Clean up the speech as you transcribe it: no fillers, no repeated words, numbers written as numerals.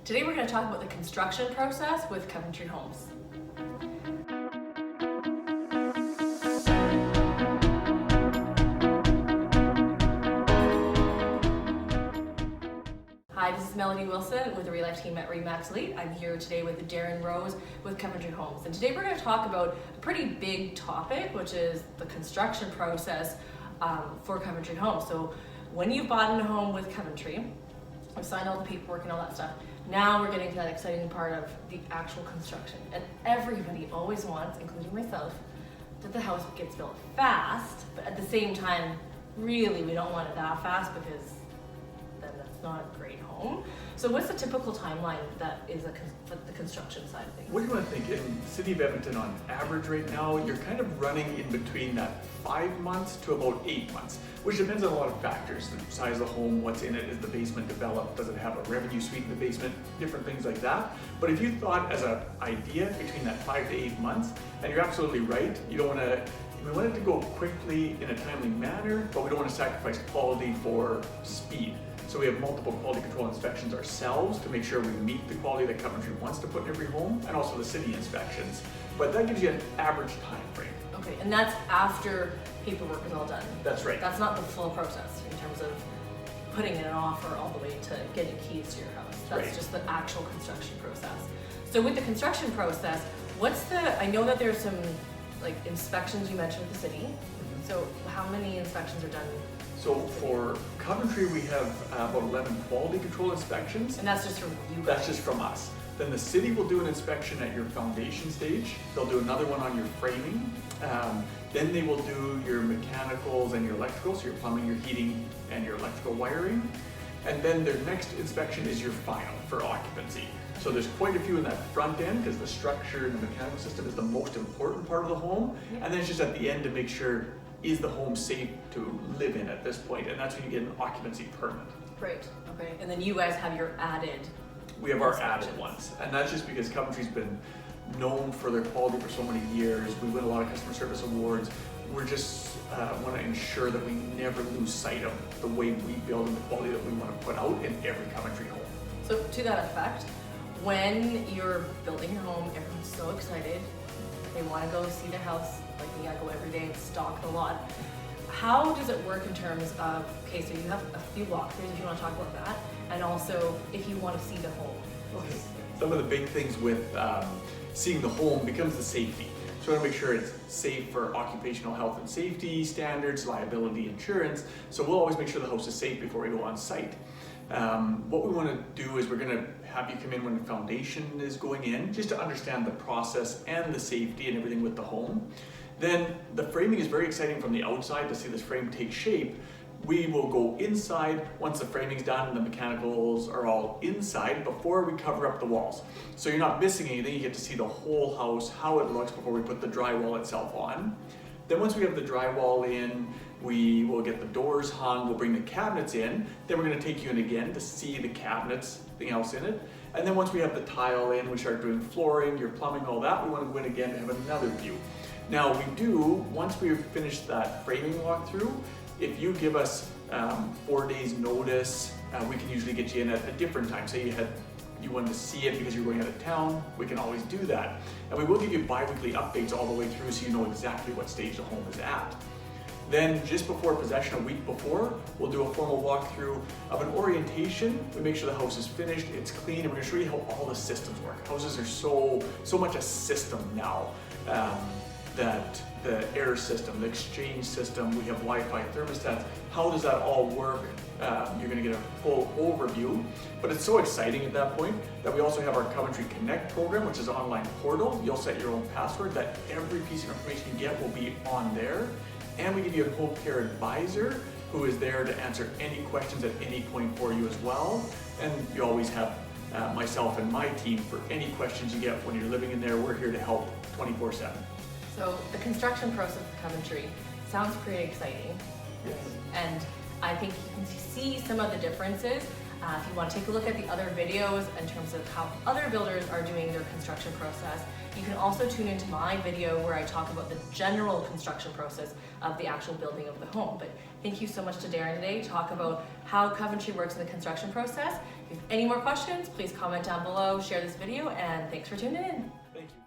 Today we're going to talk about the construction process with Coventry Homes. Hi, this is Melanie Wilson with the Relife team at Remax Elite. I'm here today with Darren Rose with Coventry Homes. And today we're going to talk about a pretty big topic, which is the construction process for Coventry Homes. So when you've bought in a home with Coventry, we've signed all the paperwork and all that stuff. Now we're getting to that exciting part of the actual construction. And everybody always wants, including myself, that the house gets built fast, but at the same time, really we don't want it that fast because then that's not a great home. So what's the typical timeline that is the construction side of things? What do you want to think? In the City of Edmonton, on average right now, you're kind of running in between that 5 months to about 8 months, which depends on a lot of factors. The size of the home, what's in it, is the basement developed, does it have a revenue suite in the basement, different things like that. But if you thought as an idea between that 5 to 8 months, and you're absolutely right, you don't want to, we want it to go quickly in a timely manner, but we don't want to sacrifice quality for speed. So we have multiple quality control inspections ourselves to make sure we meet the quality that Coventry wants to put in every home, and also the city inspections. But that gives you an average time frame. Okay, and that's after paperwork is all done. That's right. That's not the full process in terms of putting in an offer all the way to getting keys to your house. That's right. Just the actual construction process. So with the construction process, I know that there's some like inspections you mentioned with the city. Mm-hmm. So how many inspections are done? So for Coventry, we have about 11 quality control inspections. And that's just from you guys? That's just from us. Then the city will do an inspection at your foundation stage. They'll do another one on your framing. Then they will do your mechanicals and your electrical, so your plumbing, your heating, and your electrical wiring. And then their next inspection is your final for occupancy. So there's quite a few in that front end because the structure and the mechanical system is the most important part of the home. Yeah. And then it's just at the end to make sure, is the home safe to live in at this point? And that's when you get an occupancy permit. Great, okay. And then you guys have your added We have our added ones. And that's just because Coventry's been known for their quality for so many years. We win a lot of customer service awards. We're just want to ensure that we never lose sight of the way we build and the quality that we want to put out in every Coventry home. So to that effect, when you're building your home, everyone's so excited. They want to go see their house, like they gotta go every day and stalk the lot. How does it work in terms of, okay, so you have a few walkthroughs if you want to talk about that, and also if you want to see the home. Okay. Some of the big things with seeing the home becomes the safety. So we want to make sure it's safe for occupational health and safety standards, liability insurance. So we'll always make sure the house is safe before we go on site. What we want to do is we're going to have you come in when the foundation is going in, just to understand the process and the safety and everything with the home. Then the framing is very exciting from the outside to see this frame take shape. We will go inside once the framing's done and the mechanicals are all inside before we cover up the walls. So you're not missing anything, you get to see the whole house, how it looks before we put the drywall itself on. Then once we have the drywall in, we will get the doors hung, we'll bring the cabinets in, then we're going to take you in again to see the cabinets, everything else in it. And then once we have the tile in, we start doing flooring, your plumbing, all that, we want to go in again to have another view. Now we do, once we've finished that framing walkthrough, if you give us 4 days notice, we can usually get you in at a different time. Say you wanted to see it because you're going out of town, we can always do that. And we will give you bi-weekly updates all the way through so you know exactly what stage the home is at. Then just before possession, a week before, we'll do a formal walkthrough of an orientation. We make sure the house is finished, it's clean, and we're gonna show you how all the systems work. Houses are so much a system now. That the air system, the exchange system, we have Wi-Fi thermostats. How does that all work? You're gonna get a full overview, but it's so exciting at that point that we also have our Coventry Connect program, which is an online portal. You'll set your own password that every piece of information you get will be on there. And we give you a home care advisor who is there to answer any questions at any point for you as well. And you always have myself and my team for any questions you get when you're living in there. We're here to help 24/7. So the construction process of Coventry sounds pretty exciting. Yes. And I think you can see some of the differences. If you want to take a look at the other videos in terms of how other builders are doing their construction process, you can also tune into my video where I talk about the general construction process of the actual building of the home. But thank you so much to Darren today to talk about how Coventry works in the construction process If you have any more questions, please comment down below, share this video, and thanks for tuning in. Thank you.